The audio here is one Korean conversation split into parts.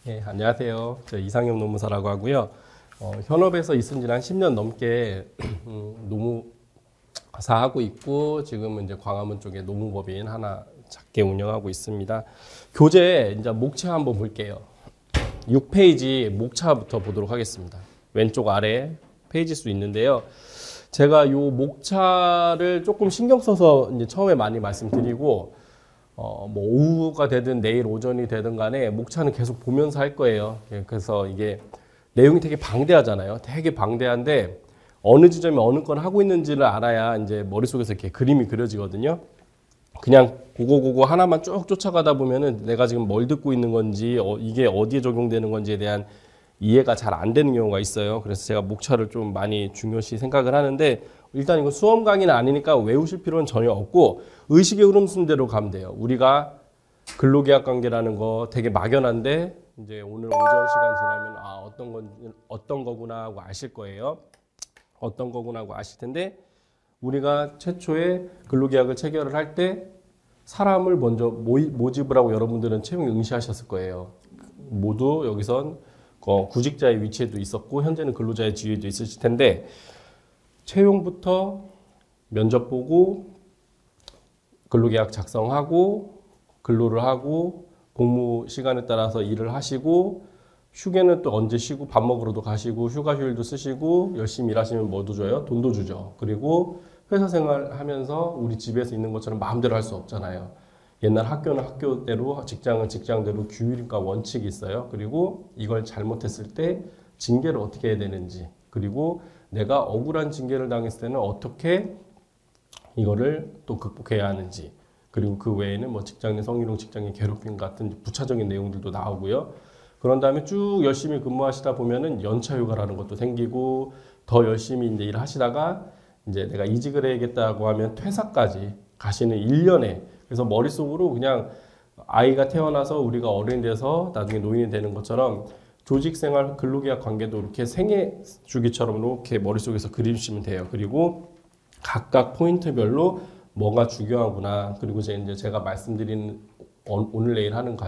네, 안녕하세요. 저 이상엽 노무사라고 하고요. 현업에서 있은 지 한 10년 넘게 노무사 하고 있고, 지금은 이제 광화문 쪽에 노무법인 하나 작게 운영하고 있습니다. 교재 이제 목차 한번 볼게요. 6페이지 목차부터 보도록 하겠습니다. 왼쪽 아래 페이지 수 있는데요. 제가 요 목차를 조금 신경 써서 이제 처음에 많이 말씀드리고, 뭐 오후가 되든 내일 오전이 되든 간에 목차는 계속 보면서 할 거예요. 그래서 이게 내용이 되게 방대하잖아요. 되게 방대한데 어느 지점에 어느 건 하고 있는지를 알아야 이제 머릿속에서 이렇게 그림이 그려지거든요. 그냥 그거 하나만 쭉 쫓아가다 보면은 내가 지금 뭘 듣고 있는 건지 이게 어디에 적용되는 건지에 대한 이해가 잘 안 되는 경우가 있어요. 그래서 제가 목차를 좀 많이 중요시 생각을 하는데, 일단 이거 수험 강의는 아니니까 외우실 필요는 전혀 없고 의식의 흐름 순대로 가면 돼요. 우리가 근로계약 관계라는 거 되게 막연한데 이제 오늘 오전 시간 지나면 어떤 거구나 하고 아실 거예요. 어떤 거구나 하고 아실 텐데, 우리가 최초에 근로계약을 체결을 할 때 사람을 먼저 모집을 하고 여러분들은 채용에 응시하셨을 거예요. 모두 여기선 구직자의 위치에도 있었고 현재는 근로자의 지위에도 있으실 텐데, 채용부터 면접 보고 근로계약 작성하고 근로를 하고 복무 시간에 따라서 일을 하시고 휴게는 또 언제 쉬고 밥 먹으러도 가시고 휴가 휴일도 쓰시고 열심히 일하시면 뭐도 줘요? 돈도 주죠. 그리고 회사 생활하면서 우리 집에서 있는 것처럼 마음대로 할 수 없잖아요. 옛날 학교는 학교대로 직장은 직장대로 규율과 원칙이 있어요. 그리고 이걸 잘못했을 때 징계를 어떻게 해야 되는지, 그리고 내가 억울한 징계를 당했을 때는 어떻게 이거를 또 극복해야 하는지, 그리고 그 외에는 뭐 직장 내 성희롱, 직장 내 괴롭힘 같은 부차적인 내용들도 나오고요. 그런 다음에 쭉 열심히 근무하시다 보면은 연차 휴가라는 것도 생기고, 더 열심히 이제 일을 하시다가 이제 내가 이직을 해야겠다고 하면 퇴사까지 가시는 1년에, 그래서 머릿속으로 그냥 아이가 태어나서 우리가 어른이 돼서 나중에 노인이 되는 것처럼 조직생활 근로계약 관계도 이렇게 생애 주기처럼 이렇게 머릿속에서 그리시면 돼요. 그리고 각각 포인트별로 뭐가 중요하구나. 그리고 이제 제가 말씀드린 오늘 내일 하는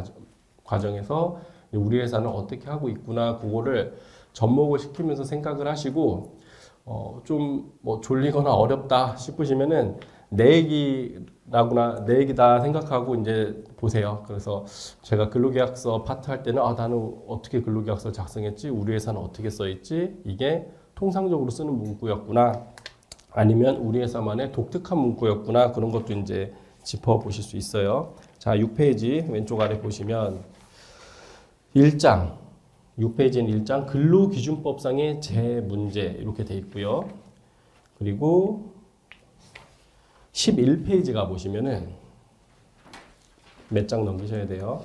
과정에서 우리 회사는 어떻게 하고 있구나. 그거를 접목을 시키면서 생각을 하시고, 좀 뭐 졸리거나 어렵다 싶으시면은 내 얘기다 생각하고 이제 보세요. 그래서 제가 근로계약서 파트 할 때는 나는 어떻게 근로계약서 작성했지? 우리 회사는 어떻게 써있지? 이게 통상적으로 쓰는 문구였구나. 아니면 우리 회사만의 독특한 문구였구나. 그런 것도 이제 짚어보실 수 있어요. 자, 6페이지 왼쪽 아래 보시면 1장, 6페이지는 1장 근로기준법상의 재문제 이렇게 돼 있고요. 그리고 11페이지가 보시면은 몇 장 넘기셔야 돼요.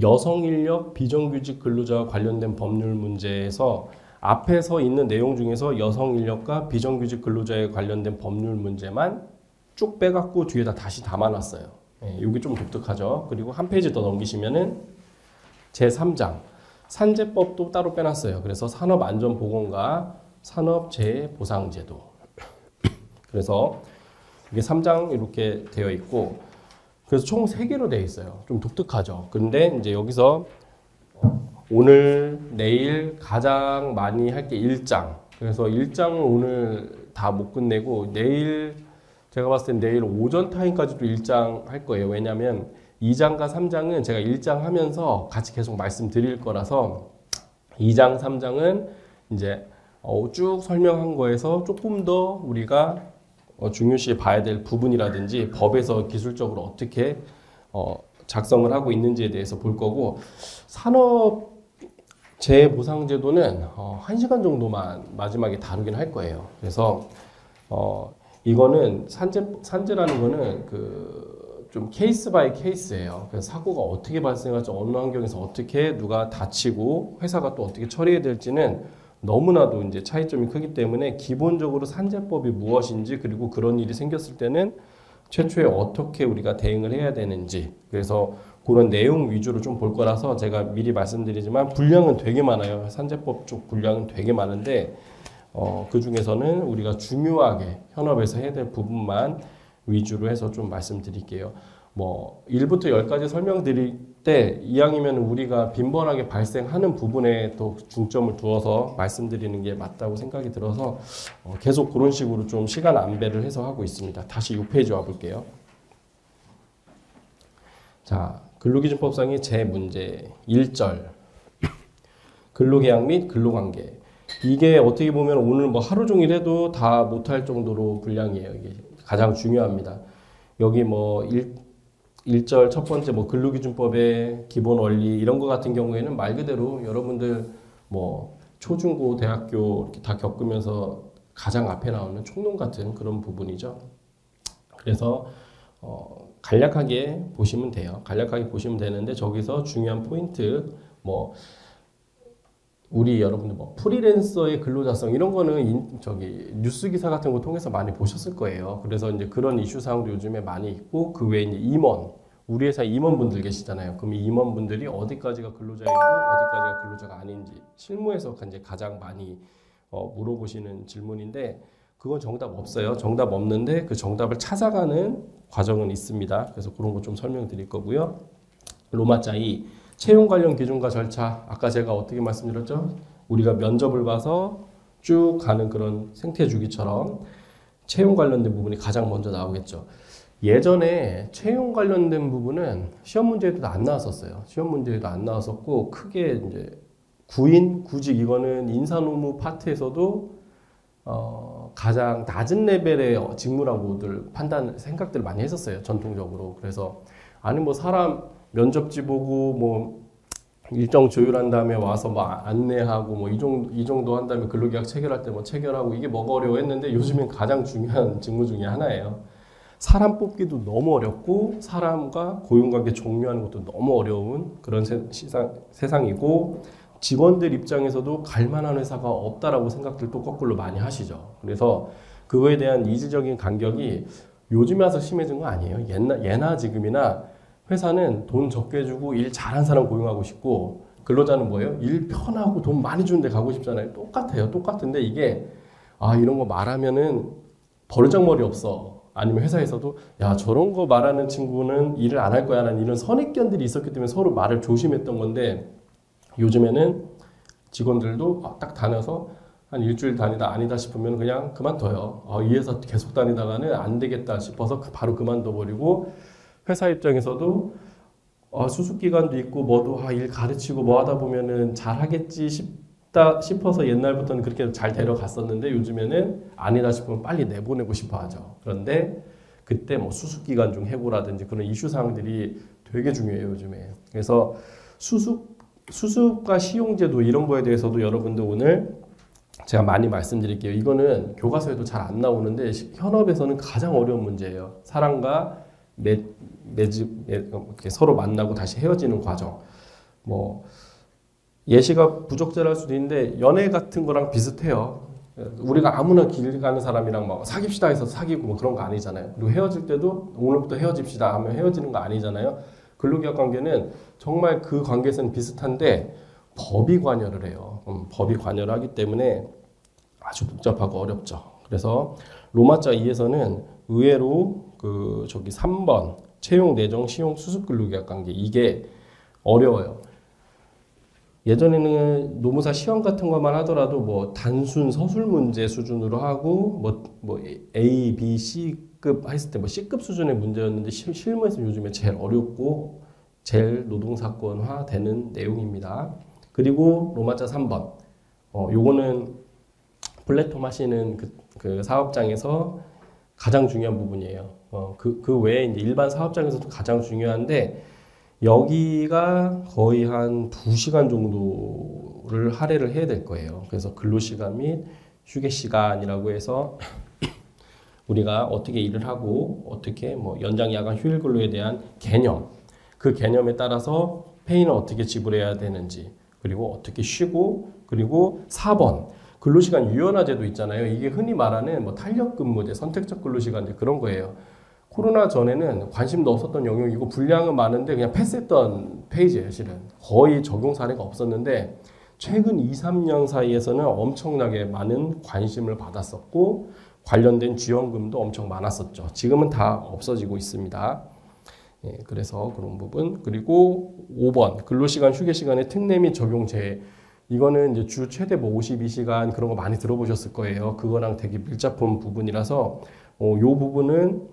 여성인력 비정규직 근로자와 관련된 법률 문제에서 앞에서 있는 내용 중에서 여성인력과 비정규직 근로자에 관련된 법률 문제만 쭉 빼갖고 뒤에다 다시 담아놨어요. 이게 좀 독특하죠. 그리고 한 페이지 더 넘기시면은 제3장 산재법도 따로 빼놨어요. 그래서 산업안전보건과 산업재해보상제도. 그래서 이게 3장 이렇게 되어 있고, 그래서 총 3개로 되어 있어요. 좀 독특하죠. 근데 이제 여기서 오늘, 내일 가장 많이 할 게 1장. 그래서 1장은 오늘 다 못 끝내고, 내일, 제가 봤을 땐 내일 오전 타임까지도 1장 할 거예요. 왜냐면 2장과 3장은 제가 1장 하면서 같이 계속 말씀드릴 거라서 2장, 3장은 이제 쭉 설명한 거에서 조금 더 우리가 중요시 봐야 될 부분이라든지 법에서 기술적으로 어떻게 작성을 하고 있는지에 대해서 볼 거고, 산업재해보상제도는 1시간 정도만 마지막에 다루긴 할 거예요. 그래서 이거는 산재라는 거는 좀 케이스 바이 케이스예요. 그래서 사고가 어떻게 발생할지, 어느 환경에서 어떻게 누가 다치고 회사가 또 어떻게 처리해야 될지는 너무나도 이제 차이점이 크기 때문에 기본적으로 산재법이 무엇인지, 그리고 그런 일이 생겼을 때는 최초에 어떻게 우리가 대응을 해야 되는지, 그래서 그런 내용 위주로 좀 볼 거라서 제가 미리 말씀드리지만 분량은 되게 많아요. 산재법 쪽 분량은 되게 많은데 그 중에서는 우리가 중요하게 현업에서 해야 될 부분만 위주로 해서 좀 말씀드릴게요. 뭐 1부터 10까지 설명드릴 때 이왕이면 우리가 빈번하게 발생하는 부분에 또 중점을 두어서 말씀드리는 게 맞다고 생각이 들어서 계속 그런 식으로 좀 시간 안배를 해서 하고 있습니다. 다시 6페이지 와볼게요. 자, 근로기준법상의 제 문제 1절 근로계약 및 근로관계. 이게 어떻게 보면 오늘 뭐 하루 종일 해도 다 못할 정도로 분량이에요. 이게 가장 중요합니다. 여기 뭐 1절 첫 번째 뭐 근로기준법의 기본 원리 이런 거 같은 경우에는 말 그대로 여러분들 뭐 초중고 대학교 이렇게 다 겪으면서 가장 앞에 나오는 총론 같은 그런 부분이죠. 그래서 간략하게 보시면 돼요. 간략하게 보시면 되는데 저기서 중요한 포인트 뭐 우리 여러분들 뭐 프리랜서의 근로자성 이런 거는 뉴스 기사 같은 거 통해서 많이 보셨을 거예요. 그래서 이제 그런 이슈 사항도 요즘에 많이 있고 그 외에 이제 임원 우리 회사 임원분들 계시잖아요. 그럼 이 임원분들이 어디까지가 근로자이고 어디까지가 근로자가 아닌지 실무에서 이제 가장 많이 물어보시는 질문인데 그건 정답 없어요. 정답 없는데 그 정답을 찾아가는 과정은 있습니다. 그래서 그런 거 좀 설명드릴 거고요. 로마자 2 채용 관련 기준과 절차. 아까 제가 어떻게 말씀드렸죠? 우리가 면접을 봐서 쭉 가는 그런 생태 주기처럼 채용 관련된 부분이 가장 먼저 나오겠죠. 예전에 채용 관련된 부분은 시험 문제에도 안 나왔었어요. 시험 문제에도 안 나왔었고 크게 이제 구직 이거는 인사노무 파트에서도 가장 낮은 레벨의 직무라고들 생각들을 많이 했었어요. 전통적으로. 그래서 아니 뭐 사람 면접지 보고 뭐 일정 조율한 다음에 와서 뭐 안내하고 뭐 이 정도 한 다음에 근로계약 체결할 때 뭐 체결하고 이게 뭐가 어려워 했는데 요즘엔 가장 중요한 직무 중에 하나예요. 사람 뽑기도 너무 어렵고 사람과 고용관계 종료하는 것도 너무 어려운 그런 세상이고 직원들 입장에서도 갈만한 회사가 없다라고 생각들 또 거꾸로 많이 하시죠. 그래서 그거에 대한 이지적인 간격이 요즘에 와서 심해진 거 아니에요. 예나 지금이나 회사는 돈 적게 주고 일 잘한 사람 고용하고 싶고 근로자는 뭐예요? 일 편하고 돈 많이 주는 데 가고 싶잖아요. 똑같아요. 똑같은데 이게 이런 거 말하면은 버르장머리 없어. 아니면 회사에서도 야 저런 거 말하는 친구는 일을 안 할 거야 라는 이런 선입견들이 있었기 때문에 서로 말을 조심했던 건데 요즘에는 직원들도 딱 다녀서 한 일주일 다니다 아니다 싶으면 그냥 그만둬요. 이 회사 계속 다니다가는 안 되겠다 싶어서 바로 그만둬버리고 회사 입장에서도 수습기간도 있고 뭐도 일 가르치고 뭐 하다 보면은 잘하겠지 싶어서 옛날부터는 그렇게 잘 데려갔었는데 요즘에는 아니다 싶으면 빨리 내보내고 싶어 하죠. 그런데 그때 뭐 수습기간 중 해고라든지 그런 이슈 사항들이 되게 중요해요, 요즘에. 그래서 수습과 시용제도 이런 거에 대해서도 여러분들 오늘 제가 많이 말씀드릴게요. 이거는 교과서에도 잘 안 나오는데 현업에서는 가장 어려운 문제예요. 사람과 서로 만나고 다시 헤어지는 과정. 뭐 예시가 부적절할 수도 있는데 연애 같은 거랑 비슷해요. 우리가 아무나 길 가는 사람이랑 막 사깁시다 해서 사귀고 뭐 그런 거 아니잖아요. 그리고 헤어질 때도 오늘부터 헤어집시다 하면 헤어지는 거 아니잖아요. 근로계약 관계는 정말 그 관계에서는 비슷한데 법이 관여를 해요. 법이 관여를 하기 때문에 아주 복잡하고 어렵죠. 그래서 로마자 2에서는 의외로 3번 채용, 내정, 시용, 수습 근로계약 관계 이게 어려워요. 예전에는 노무사 시험 같은 것만 하더라도 뭐 단순 서술 문제 수준으로 하고 뭐 A, B, C급 했을 때 뭐 C급 수준의 문제였는데 실무에서 요즘에 제일 어렵고 제일 노동사건화 되는 내용입니다. 그리고 로마자 3번 요거는 플랫폼 하시는 그 사업장에서 가장 중요한 부분이에요. 그 외에 이제 일반 사업장에서도 가장 중요한데 여기가 거의 한 2시간 정도를 할애를 해야 될 거예요. 그래서 근로시간 및 휴게시간이라고 해서 우리가 어떻게 일을 하고 어떻게 뭐 연장 야간 휴일 근로에 대한 개념 그 개념에 따라서 페이는 어떻게 지불해야 되는지 그리고 어떻게 쉬고 그리고 4번 근로시간 유연화제도 있잖아요. 이게 흔히 말하는 뭐 탄력근무제, 선택적 근로시간제 그런 거예요. 코로나 전에는 관심도 없었던 영역이고 분량은 많은데 그냥 패스했던 페이지예요. 실은 거의 적용 사례가 없었는데 최근 2, 3년 사이에서는 엄청나게 많은 관심을 받았었고 관련된 지원금도 엄청 많았었죠. 지금은 다 없어지고 있습니다. 예, 그래서 그런 부분. 그리고 5번 근로시간, 휴게시간의 특례 및 적용 제외. 이거는 이제 주 최대 뭐 52시간 그런 거 많이 들어보셨을 거예요. 그거랑 되게 밀접한 부분이라서 요 부분은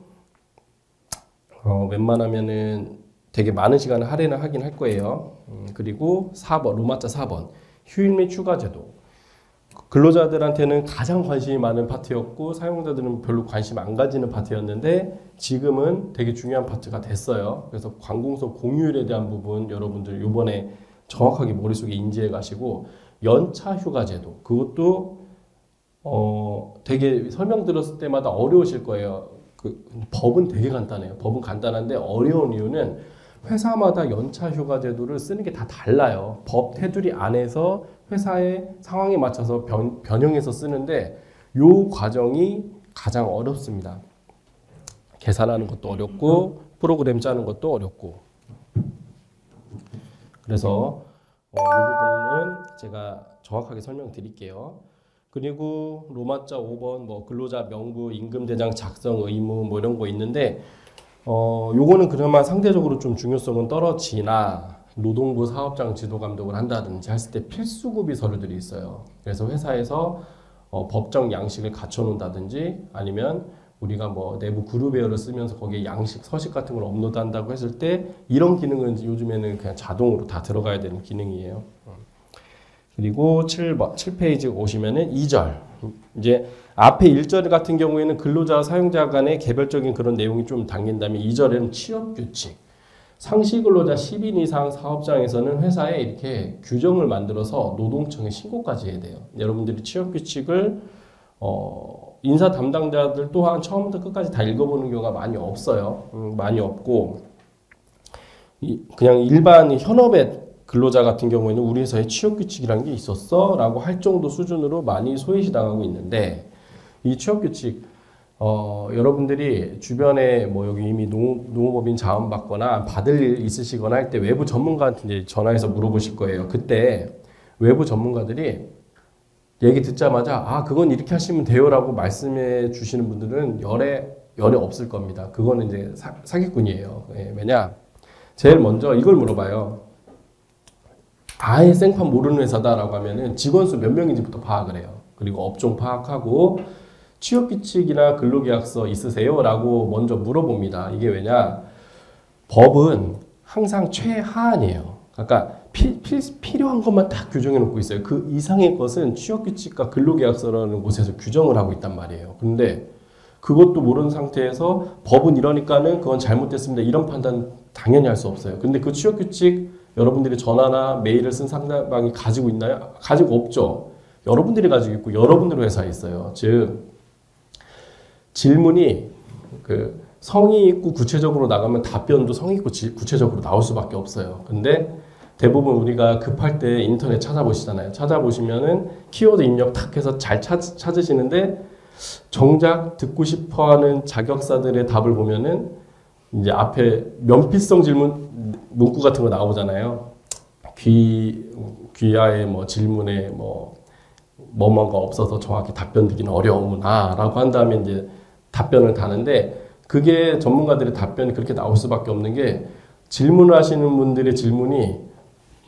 웬만하면은 되게 많은 시간을 할애를 하긴 할 거예요. 그리고 4번 로마자 4번 휴일 및 휴가 제도. 근로자들한테는 가장 관심이 많은 파트였고 사용자들은 별로 관심 안 가지는 파트였는데 지금은 되게 중요한 파트가 됐어요. 그래서 관공서 공휴일에 대한 부분 여러분들 이번에 정확하게 머릿속에 인지해 가시고 연차 휴가 제도 그것도 되게 설명 들었을 때마다 어려우실 거예요. 그 법은 되게 간단해요. 법은 간단한데 어려운 이유는 회사마다 연차 휴가 제도를 쓰는 게 다 달라요. 법 테두리 안에서 회사의 상황에 맞춰서 변형해서 쓰는데 요 과정이 가장 어렵습니다. 계산하는 것도 어렵고 프로그램 짜는 것도 어렵고 그래서 이 부분은 제가 정확하게 설명드릴게요. 그리고 로마자 5번 뭐 근로자 명부, 임금대장 작성 의무 뭐 이런 거 있는데 요거는 그나마 상대적으로 좀 중요성은 떨어지나 노동부 사업장 지도 감독을 한다든지 했을 때 필수구비 서류들이 있어요. 그래서 회사에서 법정 양식을 갖춰 놓는다든지 아니면 우리가 뭐 내부 그룹웨어를 쓰면서 거기에 양식, 서식 같은 걸 업로드 한다고 했을 때 이런 기능은 요즘에는 그냥 자동으로 다 들어가야 되는 기능이에요. 그리고 7페이지 오시면은 2절. 이제 앞에 1절 같은 경우에는 근로자와 사용자 간의 개별적인 그런 내용이 좀 담긴다면 2절에는 취업규칙. 상시 근로자 10인 이상 사업장에서는 회사에 이렇게 규정을 만들어서 노동청에 신고까지 해야 돼요. 여러분들이 취업규칙을 인사 담당자들 또한 처음부터 끝까지 다 읽어보는 경우가 많이 없어요. 많이 없고 그냥 일반 현업의 근로자 같은 경우에는 우리 회사에 취업규칙이라는 게 있었어? 라고 할 정도 수준으로 많이 소외시당하고 있는데 이 취업규칙 여러분들이 주변에 뭐 여기 이미 농업법인 자원받거나 받을 일 있으시거나 할 때 외부 전문가한테 이제 전화해서 물어보실 거예요. 그때 외부 전문가들이 얘기 듣자마자 아 그건 이렇게 하시면 돼요라고 말씀해 주시는 분들은 열에 없을 겁니다. 그거는 이제 사기꾼이에요. 예, 왜냐? 제일 먼저 이걸 물어봐요. 아예 생판 모르는 회사다라고 하면은 직원 수 몇 명인지부터 파악을 해요. 그리고 업종 파악하고 취업규칙이나 근로계약서 있으세요? 라고 먼저 물어봅니다. 이게 왜냐? 법은 항상 최하한이에요. 그러니까 필요한 것만 딱 규정해 놓고 있어요. 그 이상의 것은 취업규칙과 근로계약서라는 곳에서 규정을 하고 있단 말이에요. 근데 그것도 모르는 상태에서 법은 이러니까는 그건 잘못됐습니다. 이런 판단 당연히 할 수 없어요. 근데 그 취업규칙 여러분들이 전화나 메일을 쓴 상대방이 가지고 있나요? 가지고 없죠. 여러분들이 가지고 있고 여러분들 회사에 있어요. 즉 질문이 그 성의 있고 구체적으로 나가면 답변도 성의 있고 구체적으로 나올 수밖에 없어요. 근데 대부분 우리가 급할 때 인터넷 찾아보시잖아요. 찾아보시면은 키워드 입력 탁 해서 잘 찾으시는데 정작 듣고 싶어하는 자격사들의 답을 보면은 이제 앞에 면피성 질문 문구 같은 거 나오잖아요. 귀하의 뭐 질문에 뭐가 없어서 정확히 답변 드리기는 어려우나라고 한 다음에 이제 답변을 다는데 그게 전문가들의 답변이 그렇게 나올 수밖에 없는 게 질문을 하시는 분들의 질문이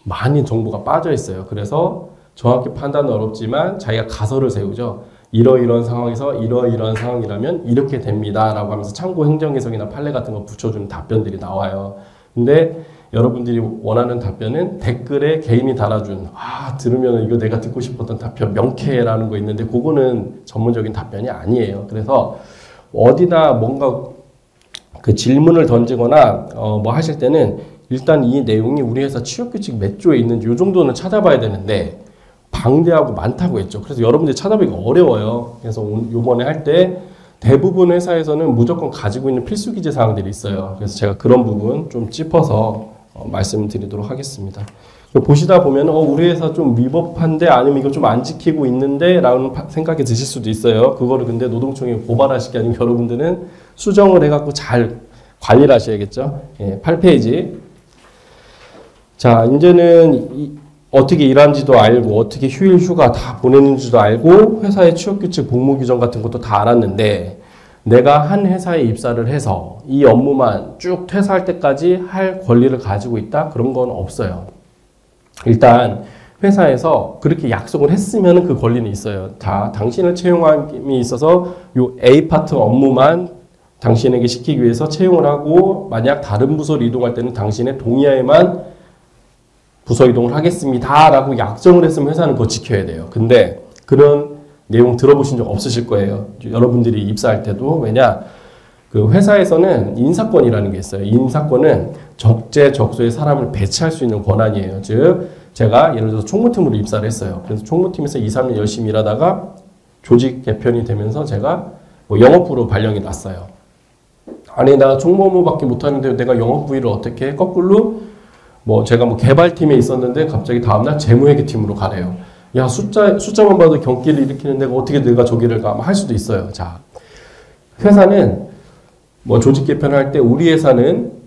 많이 정보가 빠져 있어요. 그래서 정확히 판단은 어렵지만 자기가 가설을 세우죠. 이러이러한 상황에서 이러이러한 상황이라면 이렇게 됩니다. 라고 하면서 참고 행정해석이나 판례 같은 거 붙여주는 답변들이 나와요. 근데 여러분들이 원하는 답변은 댓글에 개인이 달아준 들으면 이거 내가 듣고 싶었던 답변 명쾌라는 거 있는데 그거는 전문적인 답변이 아니에요. 그래서 어디다 뭔가 그 질문을 던지거나 뭐 하실 때는 일단 이 내용이 우리 회사 취업규칙 몇 조에 있는지 이 정도는 찾아봐야 되는데 방대하고 많다고 했죠. 그래서 여러분들이 찾아보기가 어려워요. 그래서 요번에 할 때 대부분 회사에서는 무조건 가지고 있는 필수 기재 사항들이 있어요. 그래서 제가 그런 부분 좀 짚어서 말씀드리도록 하겠습니다. 보시다 보면 우리 회사 좀 위법한데 아니면 이거 좀 안 지키고 있는데 라는 생각이 드실 수도 있어요. 그거를 근데 노동청에 고발하실 게 아니고 여러분들은 수정을 해갖고 잘 관리를 하셔야겠죠. 예, 8페이지. 자, 이제는 어떻게 일하는지도 알고 어떻게 휴일 휴가 다 보내는지도 알고 회사의 취업규칙 복무 규정 같은 것도 다 알았는데 내가 한 회사에 입사를 해서 이 업무만 쭉 퇴사할 때까지 할 권리를 가지고 있다? 그런 건 없어요. 일단 회사에서 그렇게 약속을 했으면 그 권리는 있어요. 자, 당신을 채용함이 있어서 요 A 파트 업무만 당신에게 시키기 위해서 채용을 하고 만약 다른 부서로 이동할 때는 당신의 동의하에만 부서 이동을 하겠습니다 라고 약정을 했으면 회사는 그거 지켜야 돼요. 근데 그런 내용 들어보신 적 없으실 거예요. 여러분들이 입사할 때도. 왜냐? 그 회사에서는 인사권이라는 게 있어요. 인사권은 적재적소에 사람을 배치할 수 있는 권한이에요. 즉 제가 예를 들어서 총무팀으로 입사를 했어요. 그래서 총무팀에서 2, 3년 열심히 일하다가 조직 개편이 되면서 제가 뭐 영업부로 발령이 났어요. 아니 나 총무 업무밖에 못하는데 내가 영업부위를 어떻게 해? 거꾸로 뭐 제가 뭐 개발팀에 있었는데 갑자기 다음날 재무회계팀으로 가래요. 야 숫자만 봐도 경기를 일으키는 데가 어떻게 내가 저기를 가? 할 수도 있어요. 자, 회사는 뭐 조직 개편할 때 우리 회사는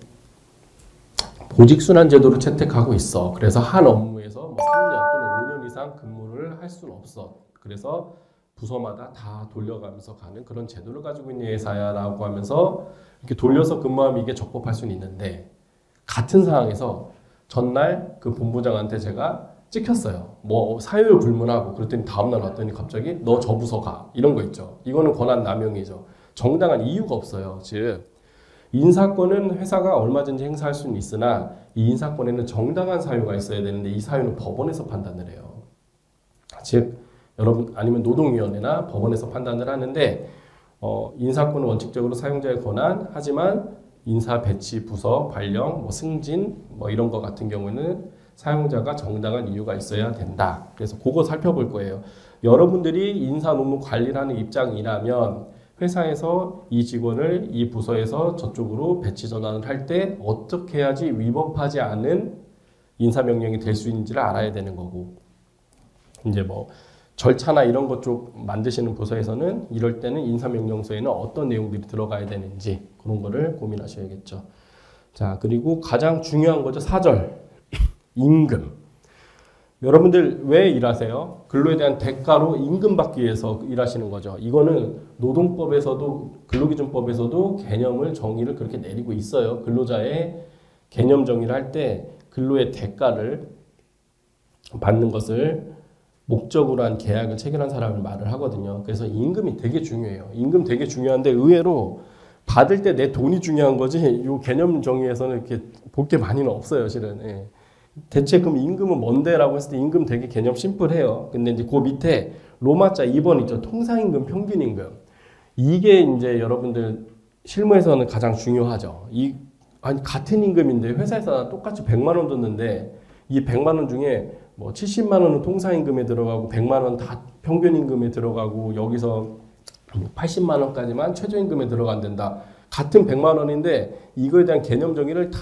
보직순환 제도를 채택하고 있어. 그래서 한 업무에서 뭐 3년 또는 5년 이상 근무를 할 수는 없어. 그래서 부서마다 다 돌려가면서 가는 그런 제도를 가지고 있는 회사야라고 하면서 이렇게 돌려서 근무하면 이게 적법할 수는 있는데 같은 상황에서 전날 그 본부장한테 제가 찍혔어요. 뭐 사유를 불문하고 그랬더니 다음날 왔더니 갑자기 너 저 부서 가. 이런 거 있죠. 이거는 권한 남용이죠. 정당한 이유가 없어요. 즉 인사권은 회사가 얼마든지 행사할 수는 있으나 이 인사권에는 정당한 사유가 있어야 되는데 이 사유는 법원에서 판단을 해요. 즉 여러분 아니면 노동위원회나 법원에서 판단을 하는데 인사권은 원칙적으로 사용자의 권한 하지만 인사 배치 부서 발령 뭐 승진 뭐 이런 거 같은 경우는 사용자가 정당한 이유가 있어야 된다. 그래서 그거 살펴볼 거예요. 여러분들이 인사 노무 관리를 하는 입장이라면 회사에서 이 직원을 이 부서에서 저쪽으로 배치 전환을 할 때 어떻게 해야지 위법하지 않은 인사명령이 될 수 있는지를 알아야 되는 거고 이제 뭐 절차나 이런 것 쪽 만드시는 부서에서는 이럴 때는 인사명령서에는 어떤 내용들이 들어가야 되는지 그런 거를 고민하셔야겠죠. 자, 그리고 가장 중요한 거죠. 4절. 임금. 여러분들 왜 일하세요? 근로에 대한 대가로 임금 받기 위해서 일하시는 거죠. 이거는 노동법에서도 근로기준법에서도 개념을 정의를 그렇게 내리고 있어요. 근로자의 개념 정의를 할 때 근로의 대가를 받는 것을 목적으로 한 계약을 체결한 사람을 말을 하거든요. 그래서 임금이 되게 중요해요. 임금 되게 중요한데 의외로 받을 때 내 돈이 중요한 거지 이 개념 정의에서는 이렇게 볼 게 많이는 없어요. 실은. 예. 대체 그럼 임금은 뭔데? 라고 했을 때 임금 되게 개념 심플해요. 근데 이제 그 밑에 로마자 2번 있죠. 통상임금, 평균임금. 이게 이제 여러분들 실무에서는 가장 중요하죠. 아니, 같은 임금인데 회사에서 똑같이 100만 원 줬는데 이 100만 원 중에 뭐 70만 원은 통상임금에 들어가고 100만 원 다 평균임금에 들어가고 여기서 80만 원까지만 최저임금에 들어간단다. 같은 100만 원인데 이거에 대한 개념 정의를 다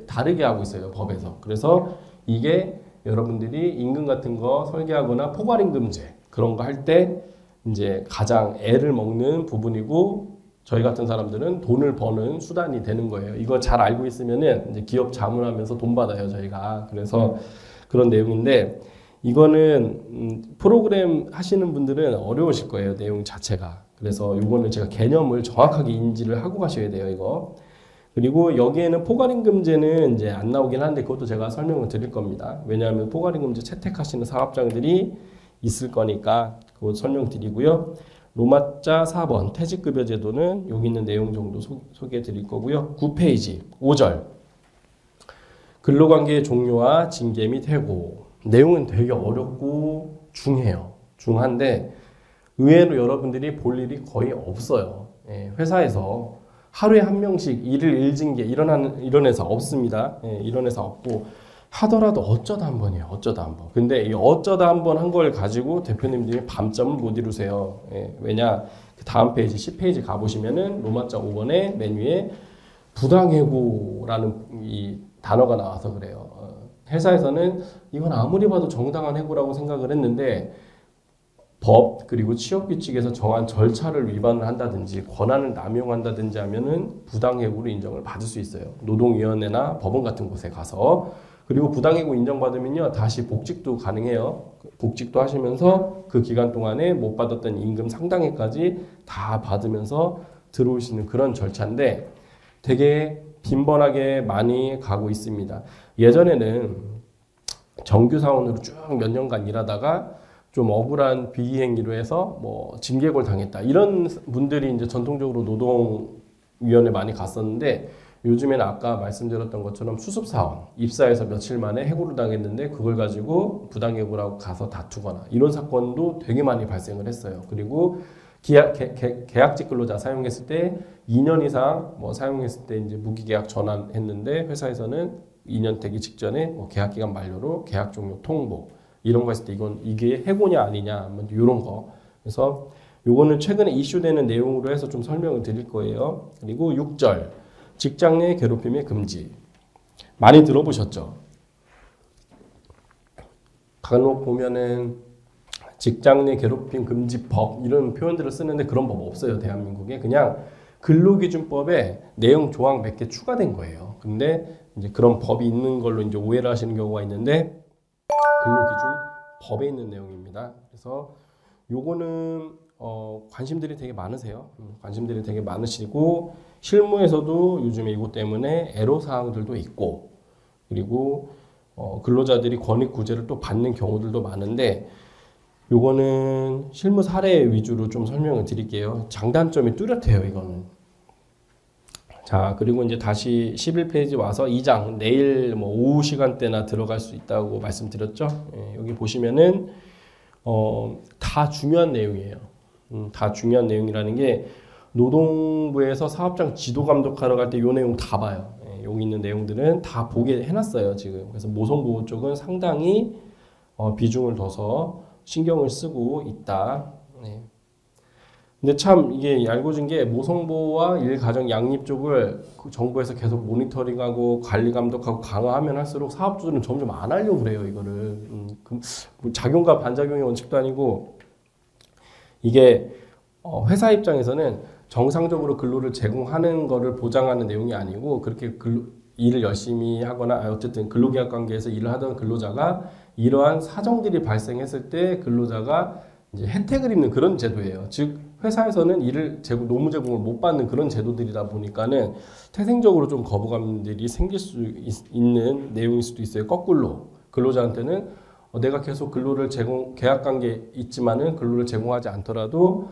다르게 하고 있어요. 법에서. 그래서 이게 여러분들이 임금 같은 거 설계하거나 포괄임금제 그런 거 할 때 이제 가장 애를 먹는 부분이고 저희 같은 사람들은 돈을 버는 수단이 되는 거예요. 이거 잘 알고 있으면은 이제 기업 자문하면서 돈 받아요, 저희가. 그래서 그런 내용인데 이거는 프로그램 하시는 분들은 어려우실 거예요, 내용 자체가. 그래서 이거는 제가 개념을 정확하게 인지를 하고 가셔야 돼요, 이거. 그리고 여기에는 포괄임금제는 이제 안 나오긴 한데 그것도 제가 설명을 드릴 겁니다. 왜냐하면 포괄임금제 채택하시는 사업장들이 있을 거니까 그거 설명드리고요. 로마자 4번 퇴직급여 제도는 여기 있는 내용 정도 소개해 드릴 거고요. 9페이지 5절 근로관계의 종료와 징계 및 해고. 내용은 되게 어렵고 중한데 의외로 여러분들이 볼 일이 거의 없어요. 예, 회사에서 하루에 한 명씩 일징계 이런 회사 없습니다. 예, 이런 회사 없고 하더라도 어쩌다 한 번이에요. 어쩌다 한 번. 근데 이 어쩌다 한 번 한 걸 가지고 대표님들이 밤잠을 못 이루세요. 예, 왜냐? 그 다음 페이지 10페이지 가보시면은 로마자 5번에 맨 위에 부당해고라는 이 단어가 나와서 그래요. 회사에서는 이건 아무리 봐도 정당한 해고라고 생각을 했는데 법 그리고 취업규칙에서 정한 절차를 위반을 한다든지 권한을 남용한다든지 하면은 부당해고로 인정을 받을 수 있어요. 노동위원회나 법원 같은 곳에 가서. 그리고 부당해고 인정받으면요 다시 복직도 가능해요. 복직도 하시면서 그 기간 동안에 못 받았던 임금 상당액까지 다 받으면서 들어오시는 그런 절차인데 되게 빈번하게 많이 가고 있습니다. 예전에는 정규 사원으로 쭉 몇 년간 일하다가 좀 억울한 비행기로 해서 뭐 징계골 당했다 이런 분들이 이제 전통적으로 노동위원회 많이 갔었는데 요즘에는 아까 말씀드렸던 것처럼 수습사원 입사해서 며칠 만에 해고를 당했는데 그걸 가지고 부당해고라고 가서 다투거나 이런 사건도 되게 많이 발생을 했어요. 그리고 계약직 근로자 사용했을 때 2년 이상 뭐 사용했을 때 이제 무기계약 전환했는데 회사에서는 2년 되기 직전에 뭐 계약기간 만료로 계약 종료 통보 이런 거 했을 때 이게 해고냐 아니냐 뭐 이런 거. 그래서 요거는 최근에 이슈되는 내용으로 해서 좀 설명을 드릴 거예요. 그리고 6절 직장 내 괴롭힘의 금지 많이 들어보셨죠? 간혹 보면은 직장 내 괴롭힘 금지법 이런 표현들을 쓰는데 그런 법 없어요. 대한민국에 그냥 근로기준법에 내용 조항 몇 개 추가된 거예요. 근데 이제 그런 법이 있는 걸로 이제 오해를 하시는 경우가 있는데 근로기준법에 있는 내용입니다. 그래서 요거는 관심들이 되게 많으세요. 관심들이 되게 많으시고 실무에서도 요즘에 이것 때문에 애로사항들도 있고 그리고 근로자들이 권익구제를 또 받는 경우들도 많은데 요거는 실무 사례 위주로 좀 설명을 드릴게요. 장단점이 뚜렷해요, 이거는. 자, 그리고 이제 다시 11페이지 와서 2장, 내일 뭐 오후 시간대나 들어갈 수 있다고 말씀드렸죠. 예, 여기 보시면은, 다 중요한 내용이에요. 다 중요한 내용이라는 게 노동부에서 사업장 지도 감독하러 갈 때 요 내용 다 봐요. 예, 여기 있는 내용들은 다 보게 해놨어요, 지금. 그래서 모성보호 쪽은 상당히 비중을 둬서 신경을 쓰고 있다. 네. 근데 참 이게 얄궂은 게 모성보호와 일가정 양립 쪽을 정부에서 계속 모니터링하고 관리 감독하고 강화하면 할수록 사업주들은 점점 안 하려고 그래요. 이거를 작용과 반작용의 원칙도 아니고 이게 회사 입장에서는 정상적으로 근로를 제공하는 거를 보장하는 내용이 아니고 그렇게 일을 열심히 하거나 어쨌든 근로계약 관계에서 일을 하던 근로자가 이러한 사정들이 발생했을 때 근로자가 이제 혜택을 입는 그런 제도예요. 즉 회사에서는 노무 제공을 못 받는 그런 제도들이다 보니까는 태생적으로 좀 거부감들이 생길 수 있는 내용일 수도 있어요. 거꾸로 근로자한테는 내가 계속 근로를 계약 관계 있지만은 근로를 제공하지 않더라도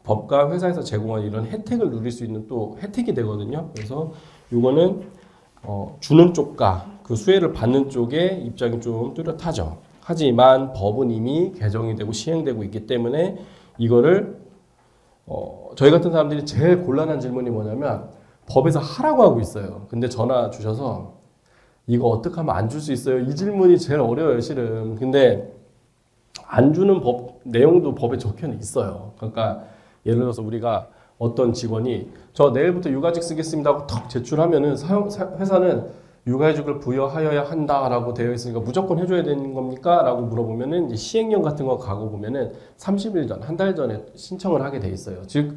법과 회사에서 제공한 이런 혜택을 누릴 수 있는 또 혜택이 되거든요. 그래서 이거는 주는 쪽과 그 수혜를 받는 쪽의 입장이 좀 뚜렷하죠. 하지만 법은 이미 개정이 되고 시행되고 있기 때문에 이거를 저희 같은 사람들이 제일 곤란한 질문이 뭐냐면 법에서 하라고 하고 있어요. 근데 전화 주셔서 이거 어떻게 하면 안 줄 수 있어요? 이 질문이 제일 어려워요, 실은. 근데 안 주는 법 내용도 법에 적혀는 있어요. 그러니까 예를 들어서 우리가 어떤 직원이 저 내일부터 육아직 쓰겠습니다 하고 턱 제출하면은 회사는 육아휴직을 부여하여야 한다라고 되어 있으니까 무조건 해줘야 되는 겁니까? 라고 물어보면은 이제 시행령 같은 거 가고 보면은 30일 전, 한 달 전에 신청을 하게 돼 있어요. 즉,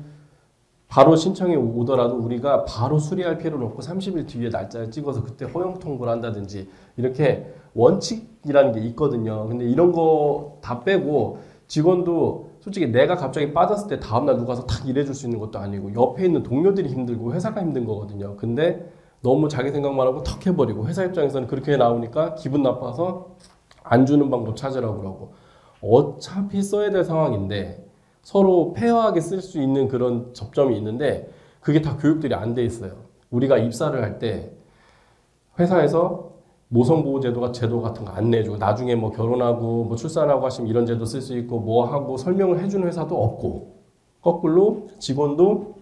바로 신청이 오더라도 우리가 바로 수리할 필요는 없고 30일 뒤에 날짜를 찍어서 그때 허용 통보를 한다든지 이렇게 원칙이라는 게 있거든요. 근데 이런 거 다 빼고 직원도 솔직히 내가 갑자기 빠졌을 때 다음날 누가 와서 탁 일해줄 수 있는 것도 아니고 옆에 있는 동료들이 힘들고 회사가 힘든 거거든요. 근데 너무 자기 생각만 하고 턱 해버리고 회사 입장에서는 그렇게 나오니까 기분 나빠서 안 주는 방법 찾으라고 그러고 어차피 써야 될 상황인데 서로 페어하게 쓸 수 있는 그런 접점이 있는데 그게 다 교육들이 안 돼 있어요. 우리가 입사를 할 때 회사에서 모성보호제도 같은 거 안 내주고 나중에 뭐 결혼하고 뭐 출산하고 하시면 이런 제도 쓸 수 있고 뭐 하고 설명을 해주는 회사도 없고 거꾸로 직원도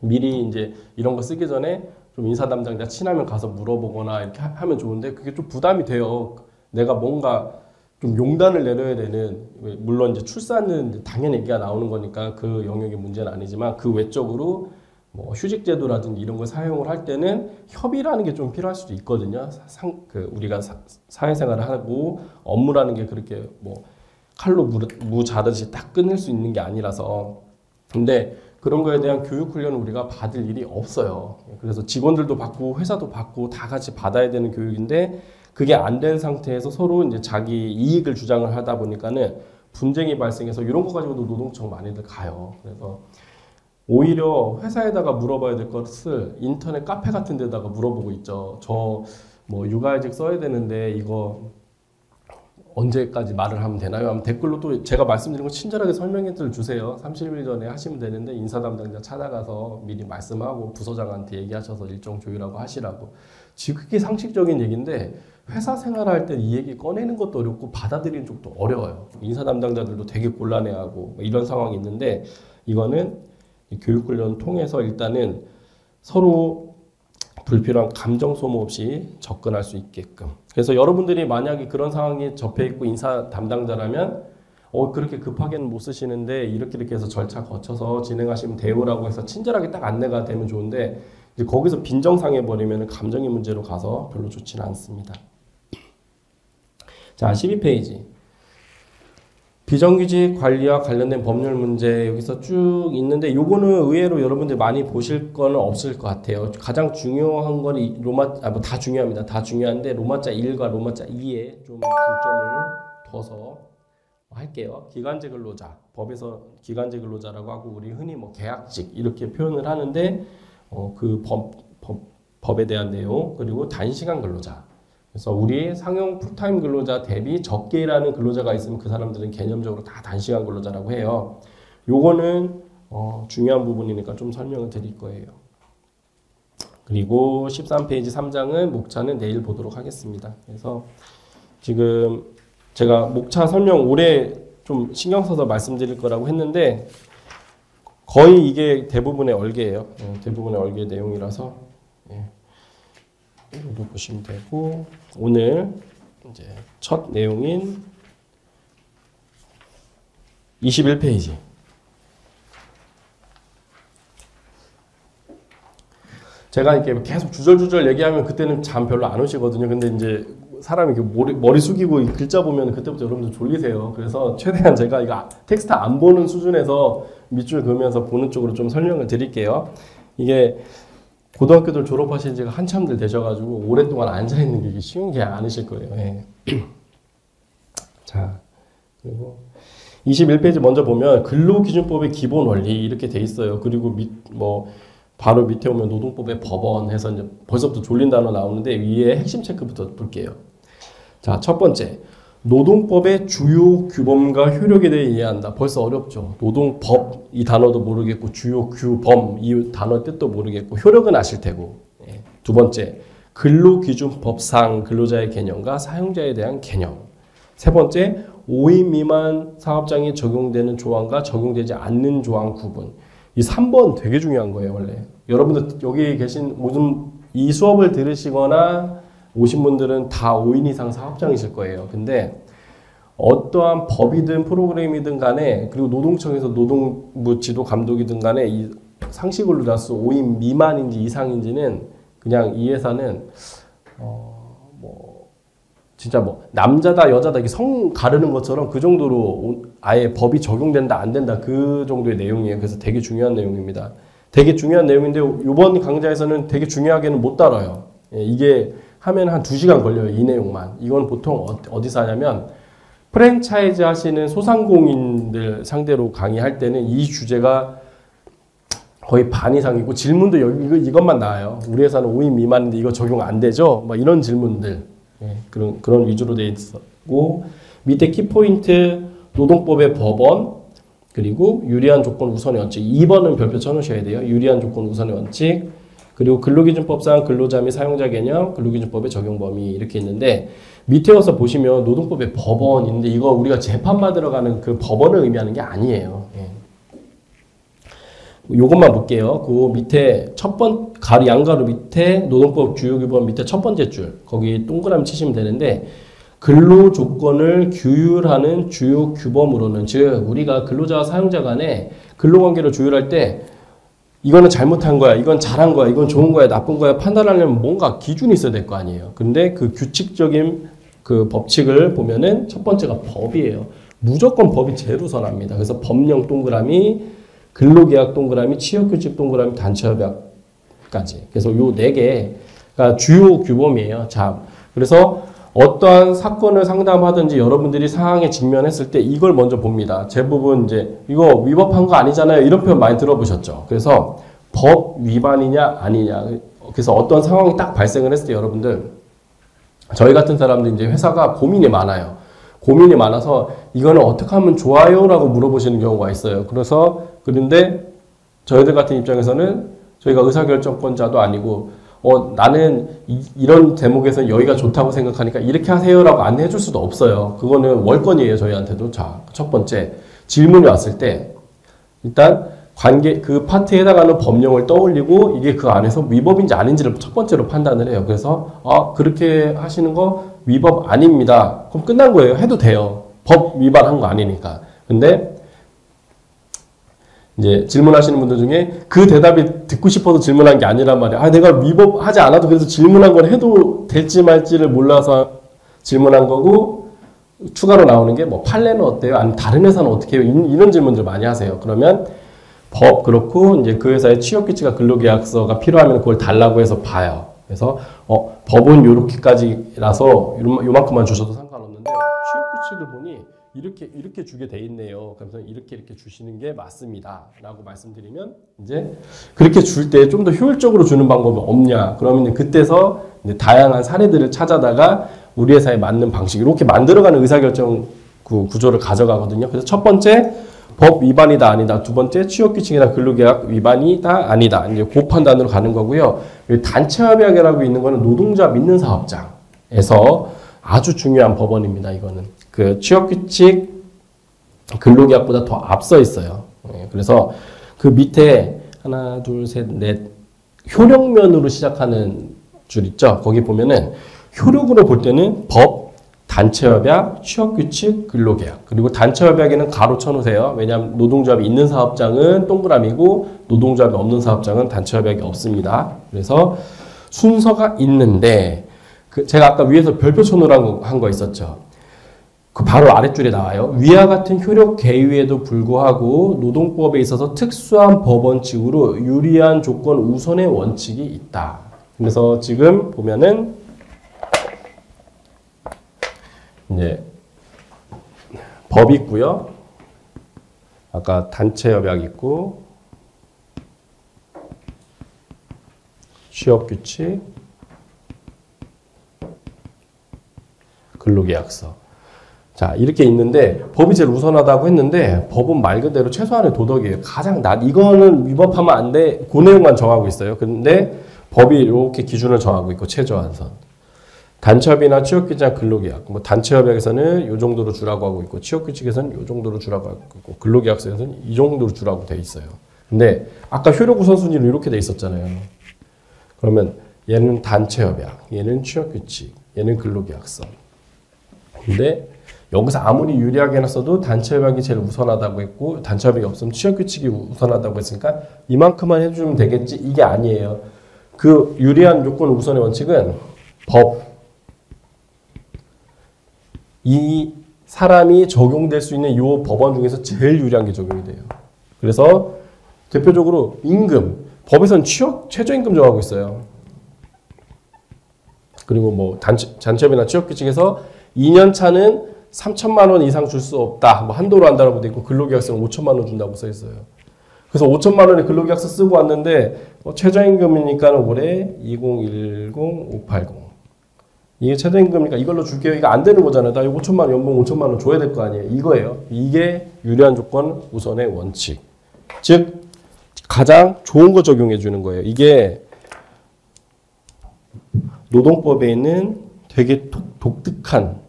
미리 이제 이런 거 쓰기 전에 좀 인사 담당자 친하면 가서 물어보거나 이렇게 하면 좋은데 그게 좀 부담이 돼요. 내가 뭔가 좀 용단을 내려야 되는 물론 이제 출산은 당연히 얘기가 나오는 거니까 그 영역의 문제는 아니지만 그 외적으로 뭐 휴직제도라든지 이런 걸 사용을 할 때는 협의라는 게 좀 필요할 수도 있거든요. 우리가 사회생활을 하고 업무라는 게 그렇게 뭐 칼로 무 자르듯이 딱 끊을 수 있는 게 아니라서 근데 그런 거에 대한 교육 훈련을 우리가 받을 일이 없어요. 그래서 직원들도 받고 회사도 받고 다 같이 받아야 되는 교육인데 그게 안 된 상태에서 서로 이제 자기 이익을 주장을 하다 보니까는 분쟁이 발생해서 이런 거 가지고도 노동청 많이들 가요. 그래서 오히려 회사에다가 물어봐야 될 것을 인터넷 카페 같은 데다가 물어보고 있죠. 저 뭐 육아휴직 써야 되는데 이거 언제까지 말을 하면 되나요? 하면 댓글로 또 제가 말씀드린 거 친절하게 설명해 주세요. 30일 전에 하시면 되는데 인사 담당자 찾아가서 미리 말씀하고 부서장한테 얘기하셔서 일정 조율하고 하시라고. 지금 그게 상식적인 얘기인데 회사 생활할 때 이 얘기 꺼내는 것도 어렵고 받아들이는 쪽도 어려워요. 인사 담당자들도 되게 곤란해하고 이런 상황이 있는데 이거는 교육훈련 통해서 일단은 서로 불필요한 감정 소모 없이 접근할 수 있게끔. 그래서 여러분들이 만약에 그런 상황에 접해 있고 인사 담당자라면 그렇게 급하게는 못 쓰시는데 이렇게 해서 절차 거쳐서 진행하시면 돼요라고 해서 친절하게 딱 안내가 되면 좋은데 이제 거기서 빈정상해 버리면 감정의 문제로 가서 별로 좋지는 않습니다. 자, 12페이지. 비정규직 관리와 관련된 법률 문제 여기서 쭉 있는데 요거는 의외로 여러분들 많이 보실 거는 없을 것 같아요. 가장 중요한 건 뭐 다 중요합니다. 다 중요한데 로마자 1과 로마자 2에 좀 중점을 둬서 할게요. 기간제 근로자, 법에서 기간제 근로자라고 하고 우리 흔히 뭐 계약직 이렇게 표현을 하는데 그 법에 대한 내용 그리고 단시간 근로자. 그래서 우리 상용 풀타임 근로자 대비 적게 일하는 근로자가 있으면 그 사람들은 개념적으로 다 단시간 근로자라고 해요. 요거는 중요한 부분이니까 좀 설명을 드릴 거예요. 그리고 13페이지 3장은 목차는 내일 보도록 하겠습니다. 그래서 지금 제가 목차 설명 올해 좀 신경 써서 말씀드릴 거라고 했는데 거의 이게 대부분의 얼개예요. 대부분의 얼개 내용이라서 이것도 보시면 되고 오늘 이제 첫 내용인 21페이지. 제가 이렇게 계속 주절주절 얘기하면 그때는 잠 별로 안 오시거든요. 근데 이제 사람이 이렇게 머리 숙이고 글자 보면 그때부터 여러분들 졸리세요. 그래서 최대한 제가 이거 텍스트 안 보는 수준에서 밑줄 그으면서 보는 쪽으로 좀 설명을 드릴게요. 이게 고등학교들 졸업하신 지가 한참들 되셔가지고 오랫동안 앉아있는 게 쉬운 게 아니실 거예요. 예. 자, 그리고 21페이지 먼저 보면 근로기준법의 기본 원리 이렇게 돼 있어요. 그리고 바로 밑에 오면 노동법의 법원 해서 이제 벌써부터 졸린 단어 나오는데 위에 핵심 체크부터 볼게요. 자, 첫 번째. 노동법의 주요 규범과 효력에 대해 이해한다. 벌써 어렵죠. 노동법 이 단어도 모르겠고 주요 규범 이 단어 뜻도 모르겠고 효력은 아실 테고. 두 번째, 근로기준법상 근로자의 개념과 사용자에 대한 개념. 세 번째, 5인 미만 사업장에 적용되는 조항과 적용되지 않는 조항 구분. 이 3번 되게 중요한 거예요, 원래. 여러분들 여기 계신 모든 이 수업을 들으시거나 오신 분들은 다 5인 이상 사업장이실 거예요. 근데 어떠한 법이든 프로그램이든 간에 그리고 노동청에서 노동부 지도 감독이든 간에 이 상시근로자 수 5인 미만인지 이상인지는 그냥 이 회사는 진짜 남자다 여자다 이게 성 가르는 것처럼 그 정도로 아예 법이 적용된다 안 된다 그 정도의 내용이에요. 그래서 되게 중요한 내용입니다. 되게 중요한 내용인데 이번 강좌에서는 되게 중요하게는 못 다뤄요. 이게 하면 한 2시간 걸려요. 이 내용만. 이건 보통 어디서 하냐면 프랜차이즈 하시는 소상공인들 상대로 강의할 때는 이 주제가 거의 반 이상이고 질문도 이것만 나와요. 우리 회사는 5인 미만인데 이거 적용 안 되죠? 이런 질문들. 그런 위주로 되어 있었고 밑에 키포인트 노동법의 법원 그리고 유리한 조건 우선의 원칙 2번은 별표 쳐놓으셔야 돼요. 유리한 조건 우선의 원칙 그리고 근로기준법상 근로자 및 사용자 개념, 근로기준법의 적용 범위 이렇게 있는데 밑에 와서 보시면 노동법의 법원 있는데 이거 우리가 재판받으러 가는 그 법원을 의미하는 게 아니에요. 요것만 볼게요. 그 밑에 양가로 밑에 노동법 주요 규범 밑에 첫 번째 줄 거기 동그라미 치시면 되는데 근로 조건을 규율하는 주요 규범으로는 즉 우리가 근로자와 사용자 간에 근로관계를 조율할 때 이거는 잘못한 거야, 이건 잘한 거야, 이건 좋은 거야, 나쁜 거야 판단하려면 뭔가 기준이 있어야 될 거 아니에요. 근데 그 규칙적인 그 법칙을 보면은 첫 번째가 법이에요. 무조건 법이 제일 우선합니다. 그래서 법령 동그라미, 근로계약 동그라미, 취업규칙 동그라미, 단체협약까지. 그래서 요 4개가 주요 규범이에요. 자, 그래서 어떠한 사건을 상담하든지 여러분들이 상황에 직면했을 때 이걸 먼저 봅니다. 대부분 이제 이거 위법한 거 아니잖아요. 이런 표현 많이 들어보셨죠. 그래서 법 위반이냐 아니냐. 그래서 어떤 상황이 딱 발생을 했을 때 여러분들 저희 같은 사람들 이제 회사가 고민이 많아요. 고민이 많아서 이거는 어떻게 하면 좋아요? 라고 물어보시는 경우가 있어요. 그런데 저희들 같은 입장에서는 저희가 의사결정권자도 아니고 나는 이런 대목에서 여기가 좋다고 생각하니까 이렇게 하세요라고 안내해 줄 수도 없어요. 그거는 월권이에요. 저희한테도. 자, 첫 번째 질문이 왔을 때 일단 그 파트에 해당하는 법령을 떠올리고 이게 그 안에서 위법인지 아닌지를 첫 번째로 판단을 해요. 그래서 그렇게 하시는 거 위법 아닙니다. 그럼 끝난 거예요. 해도 돼요. 법 위반한 거 아니니까. 근데 이제 질문하시는 분들 중에 그 대답이 듣고 싶어서 질문한 게 아니란 말이야. 내가 위법하지 않아도 그래서 질문한 걸 해도 될지 말지를 몰라서 질문한 거고, 추가로 나오는 게 뭐 판례는 어때요? 아니면 다른 회사는 어떻게 해요? 이런 질문들 많이 하세요. 그러면 법 그렇고 이제 그 회사의 취업규칙과 근로계약서가 필요하면 그걸 달라고 해서 봐요. 그래서 법은 요렇게까지라서 요만큼만 주셔도 상관없는데 취업규칙을 보니 이렇게 주게 돼 있네요. 그래서 이렇게 주시는 게 맞습니다. 라고 말씀드리면 이제 그렇게 줄 때 좀 더 효율적으로 주는 방법이 없냐? 그러면 그때서 이제 다양한 사례들을 찾아다가 우리 회사에 맞는 방식 이렇게 만들어가는 의사결정 구조를 가져가거든요. 그래서 첫 번째 법 위반이다 아니다. 두 번째 취업규칙이나 근로계약 위반이다 아니다. 이제 그 판단으로 가는 거고요. 단체협약이라고 있는 거는 노동자 믿는 사업장에서 아주 중요한 법원입니다. 이거는 그 취업규칙 근로계약보다 더 앞서 있어요. 그래서 그 밑에 하나 둘 셋 넷 효력면으로 시작하는 줄 있죠. 거기 보면은 효력으로 볼 때는 법, 단체협약, 취업규칙, 근로계약. 그리고 단체협약에는 가로 쳐놓으세요. 왜냐하면 노동조합이 있는 사업장은 동그라미고 노동조합이 없는 사업장은 단체협약이 없습니다. 그래서 순서가 있는데 제가 아까 위에서 별표 쳐놓으라고 한 거 있었죠. 그 바로 아랫줄에 나와요. 위와 같은 효력 개유에도 불구하고 노동법에 있어서 특수한 법원칙으로 유리한 조건 우선의 원칙이 있다. 그래서 지금 보면은 이제 법 있고요. 아까 단체협약 있고 취업규칙, 근로계약서. 자, 이렇게 있는데 법이 제일 우선하다고 했는데 법은 말 그대로 최소한의 도덕이에요. 가장 이거는 위법하면 안 돼. 그 내용만 정하고 있어요. 근데 법이 이렇게 기준을 정하고 있고 최저한선. 단체협약이나 취업규칙이나 근로계약. 뭐 단체협약에서는 이 정도로 주라고 하고 있고 취업규칙에서는 이 정도로 주라고 하고 있고 근로계약서에서는 이 정도로 주라고 돼 있어요. 근데 아까 효력 우선순위로 이렇게 돼 있었잖아요. 그러면 얘는 단체협약, 얘는 취업규칙, 얘는 근로계약서. 근데 여기서 아무리 유리하게 해놨어도 단체협약이 제일 우선하다고 했고 단체협약이 없으면 취업규칙이 우선하다고 했으니까 이만큼만 해주면 되겠지? 이게 아니에요. 그 유리한 요건 우선의 원칙은 법. 이 사람이 적용될 수 있는 이 법원 중에서 제일 유리한 게 적용이 돼요. 그래서 대표적으로 임금. 법에서는 최저임금 정하고 있어요. 그리고 뭐 단체협약이나 취업규칙에서 2년 차는 3천만 원 이상 줄 수 없다. 뭐 한도로 한다라고 돼 있고 근로계약서는 5천만 원 준다고 써 있어요. 그래서 5천만 원의 근로계약서 쓰고 왔는데 최저임금이니까 올해 2010-580. 이게 최저임금이니까 이걸로 줄게요. 이거 안 되는 거잖아요. 나 5천만 원 연봉 5천만 원 줘야 될 거 아니에요. 이거예요. 이게 유리한 조건 우선의 원칙. 즉 가장 좋은 거 적용해 주는 거예요. 이게 노동법에 있는 되게 독특한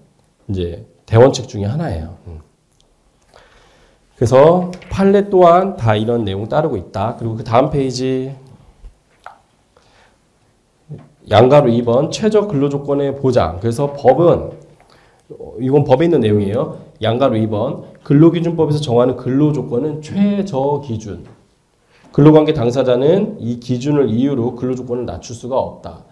이제 대원칙 중에 하나예요. 그래서 판례 또한 다 이런 내용 따르고 있다. 그리고 그 다음 페이지 양가로 2번 최저 근로조건의 보장. 그래서 법은 이건 법에 있는 내용이에요. 양가로 2번 근로기준법에서 정하는 근로조건은 최저 기준. 근로관계 당사자는 이 기준을 이유로 근로조건을 낮출 수가 없다.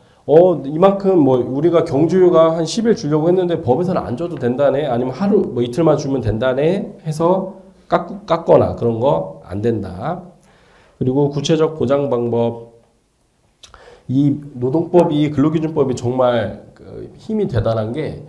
이만큼 뭐 우리가 경주휴가 한 10일 주려고 했는데 법에서는 안 줘도 된다네. 아니면 하루 뭐 이틀만 주면 된다네 해서 깎거나 그런 거 안 된다. 그리고 구체적 보장 방법. 이 노동법이 근로기준법이 정말 힘이 대단한 게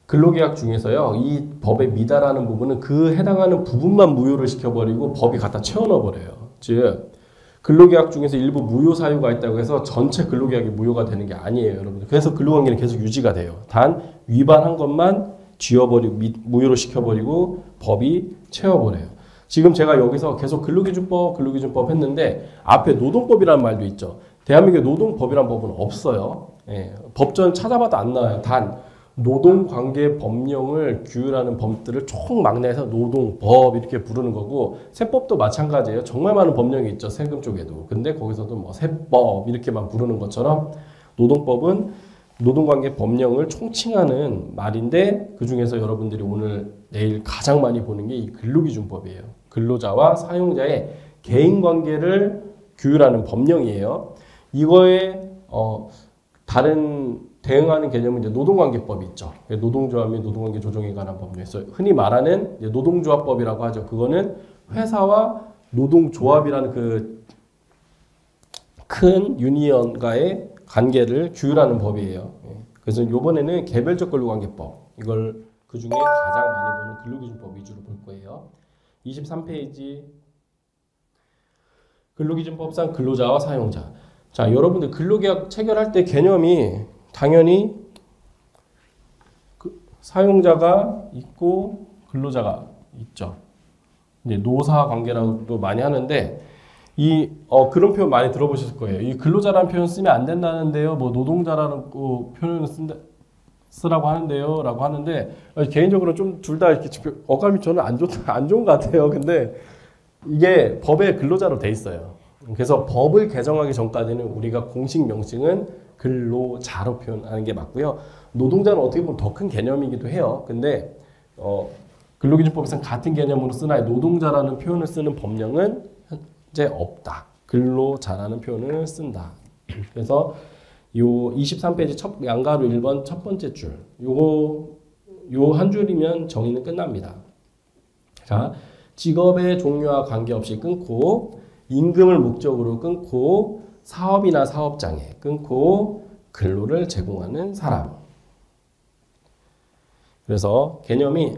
근로계약 중에서요. 이 법에 미달하는 부분은 그 해당하는 부분만 무효를 시켜버리고 법이 갖다 채워넣어버려요. 즉 근로계약 중에서 일부 무효 사유가 있다고 해서 전체 근로계약이 무효가 되는 게 아니에요. 여러분들. 그래서 근로관계는 계속 유지가 돼요. 단 위반한 것만 지워버리고 무효로 시켜버리고 법이 채워버려요. 지금 제가 여기서 계속 근로기준법 했는데 앞에 노동법이라는 말도 있죠. 대한민국에 노동법이라는 법은 없어요. 예, 법전 찾아봐도 안 나와요. 단 노동관계법령을 규율하는 법들을 총망라해서 노동법 이렇게 부르는 거고 세법도 마찬가지예요. 정말 많은 법령이 있죠. 세금 쪽에도. 근데 거기서도 뭐 세법 이렇게만 부르는 것처럼 노동법은 노동관계법령을 총칭하는 말인데 그중에서 여러분들이 오늘 내일 가장 많이 보는 게 이 근로기준법이에요. 근로자와 사용자의 개인관계를 규율하는 법령이에요. 이거에 다른 대응하는 개념은 이제 노동관계법이 있죠. 노동조합 및 노동관계 조정에 관한 법률에서 흔히 말하는 이제 노동조합법이라고 하죠. 그거는 회사와 노동조합이라는 그 큰 유니언과의 관계를 규율하는 법이에요. 그래서 이번에는 개별적 근로관계법 이걸 그 중에 가장 많이 보는 근로기준법 위주로 볼 거예요. 23페이지 근로기준법상 근로자와 사용자. 자, 여러분들 근로계약 체결할 때 개념이 당연히 사용자가 있고 근로자가 있죠. 이제 노사 관계라고도 많이 하는데 그런 표현 많이 들어보셨을 거예요. 이 근로자라는 표현 쓰면 안 된다는데요. 뭐 노동자라는 표현을 쓰라고 하는데요. 라고 하는데 개인적으로 좀 둘 다 이렇게 어감이 저는 안 좋은 것 같아요. 근데 이게 법에 근로자로 돼 있어요. 그래서 법을 개정하기 전까지는 우리가 공식 명칭은 근로자로 표현하는 게 맞고요. 노동자는 어떻게 보면 더 큰 개념이기도 해요. 근데 근로기준법에서는 같은 개념으로 쓰나 노동자라는 표현을 쓰는 법령은 현재 없다. 근로자라는 표현을 쓴다. 그래서 요 23페이지 양가로 1번 첫 번째 줄 요 한 줄이면 정의는 끝납니다. 자, 직업의 종류와 관계없이 끊고 임금을 목적으로 끊고 사업이나 사업장에 끊고 근로를 제공하는 사람. 그래서 개념이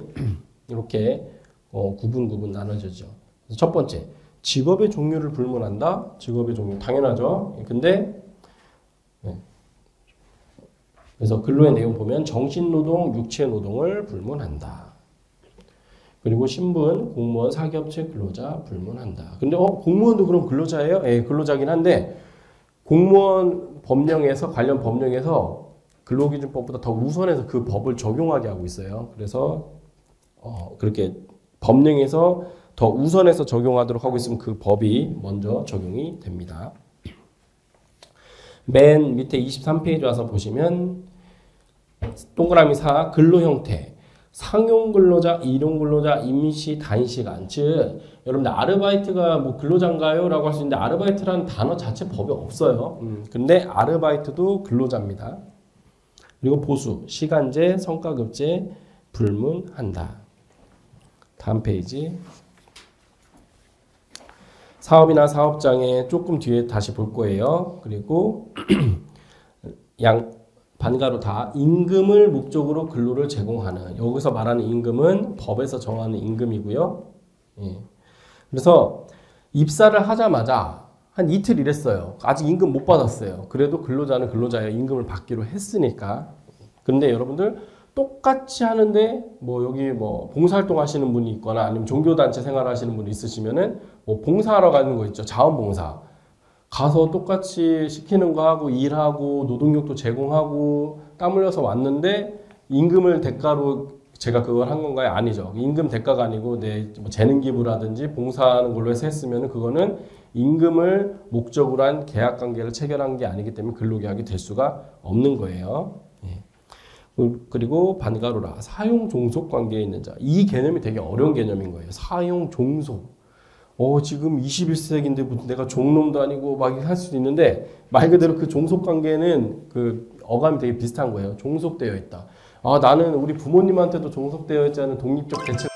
이렇게 구분 나눠지죠. 첫 번째, 직업의 종류를 불문한다. 직업의 종류 당연하죠. 근데 그래서 근로의 내용 보면 정신노동, 육체노동을 불문한다. 그리고 신분, 공무원, 사기업체 근로자 불문한다. 근데 공무원도 그럼 근로자예요? 예, 근로자긴 한데 공무원 법령에서 관련 법령에서 근로기준법보다 더 우선해서 그 법을 적용하게 하고 있어요. 그래서 그렇게 법령에서 더 우선해서 적용하도록 하고 있으면 그 법이 먼저 적용이 됩니다. 맨 밑에 23페이지 와서 보시면 동그라미 4 근로 형태 상용 근로자, 일용 근로자, 임시, 단시간. 즉 여러분들 아르바이트가 뭐 근로자인가요? 라고 할 수 있는데 아르바이트라는 단어 자체 법에 없어요. 근데 아르바이트도 근로자입니다. 그리고 보수, 시간제, 성과급제 불문한다. 다음 페이지. 사업이나 사업장에 조금 뒤에 다시 볼 거예요. 그리고 반가로 다 임금을 목적으로 근로를 제공하는, 여기서 말하는 임금은 법에서 정하는 임금이고요. 예. 그래서 입사를 하자마자 한 이틀 일했어요. 아직 임금 못 받았어요. 그래도 근로자는 근로자의 임금을 받기로 했으니까. 근데 여러분들 똑같이 하는데 뭐 여기 뭐 봉사활동 하시는 분이 있거나 아니면 종교단체 생활하시는 분이 있으시면은 뭐 봉사하러 가는 거 있죠. 자원봉사. 가서 똑같이 시키는 거 하고 일하고 노동력도 제공하고 땀 흘려서 왔는데 임금을 대가로 제가 그걸 한 건가요? 아니죠. 임금 대가가 아니고 내 재능 기부라든지 봉사하는 걸로 해서 했으면 그거는 임금을 목적으로 한 계약 관계를 체결한 게 아니기 때문에 근로계약이 될 수가 없는 거예요. 예. 그리고 반가로라 사용 종속 관계에 있는 자. 이 개념이 되게 어려운 개념인 거예요. 사용 종속. 지금 21세기인데 내가 종놈도 아니고 막 할 수도 있는데 말 그대로 그 종속 관계는 그 어감이 되게 비슷한 거예요. 종속되어 있다. 나는 우리 부모님한테도 종속되어 있지 않은 독립적 대체